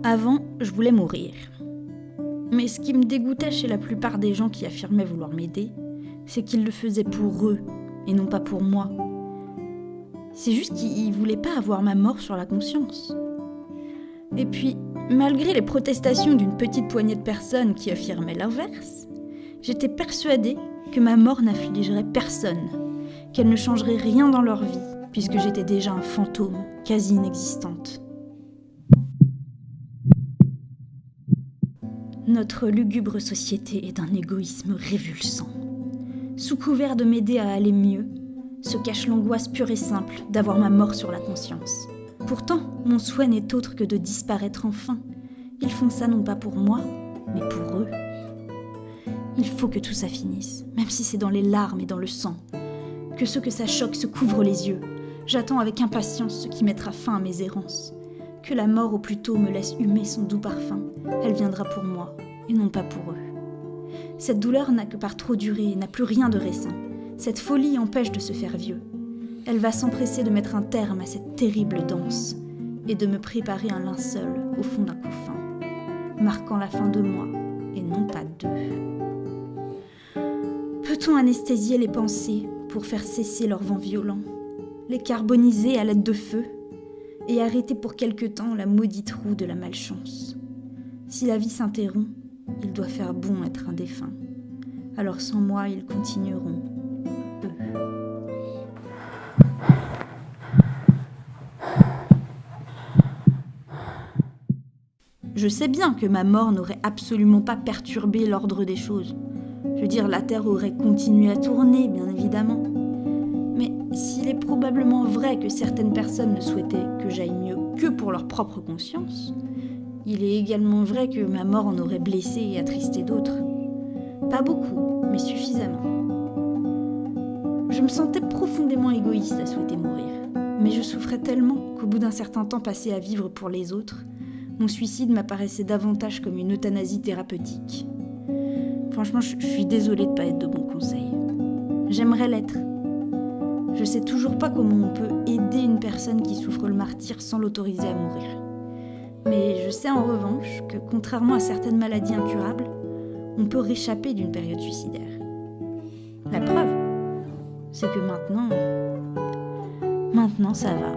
Avant, je voulais mourir. Mais ce qui me dégoûtait chez la plupart des gens qui affirmaient vouloir m'aider, c'est qu'ils le faisaient pour eux et non pas pour moi. C'est juste qu'ils voulaient pas avoir ma mort sur la conscience. Et puis, malgré les protestations d'une petite poignée de personnes qui affirmaient l'inverse, j'étais persuadée que ma mort n'affligerait personne, qu'elle ne changerait rien dans leur vie, puisque j'étais déjà un fantôme, quasi inexistante. Notre lugubre société est d'un égoïsme révulsant. Sous couvert de m'aider à aller mieux, se cache l'angoisse pure et simple d'avoir ma mort sur la conscience. Pourtant, mon souhait n'est autre que de disparaître enfin. Ils font ça non pas pour moi, mais pour eux. Il faut que tout ça finisse, même si c'est dans les larmes et dans le sang. Que ceux que ça choque se couvrent les yeux. J'attends avec impatience ce qui mettra fin à mes errances. Que la mort au plus tôt me laisse humer son doux parfum. Elle viendra pour moi, et non pas pour eux. Cette douleur n'a que par trop duré et n'a plus rien de récent. Cette folie empêche de se faire vieux. Elle va s'empresser de mettre un terme à cette terrible danse et de me préparer un linceul au fond d'un couffin, marquant la fin de moi et non pas d'eux. Peut-on anesthésier les pensées pour faire cesser leur vent violent, les carboniser à l'aide de feu et arrêter pour quelque temps la maudite roue de la malchance? Si la vie s'interrompt, il doit faire bon être un défunt. Alors sans moi, ils continueront, eux. Je sais bien que ma mort n'aurait absolument pas perturbé l'ordre des choses. Je veux dire, la Terre aurait continué à tourner, bien évidemment. Mais s'il est probablement vrai que certaines personnes ne souhaitaient que j'aille mieux que pour leur propre conscience, il est également vrai que ma mort en aurait blessé et attristé d'autres. Pas beaucoup, mais suffisamment. Je me sentais profondément égoïste à souhaiter mourir, mais je souffrais tellement qu'au bout d'un certain temps passé à vivre pour les autres, mon suicide m'apparaissait davantage comme une euthanasie thérapeutique. Franchement, je suis désolée de ne pas être de bon conseil. J'aimerais l'être. Je sais toujours pas comment on peut aider une personne qui souffre le martyre sans l'autoriser à mourir. Mais je sais en revanche que, contrairement à certaines maladies incurables, on peut réchapper d'une période suicidaire. La preuve, c'est que maintenant ça va.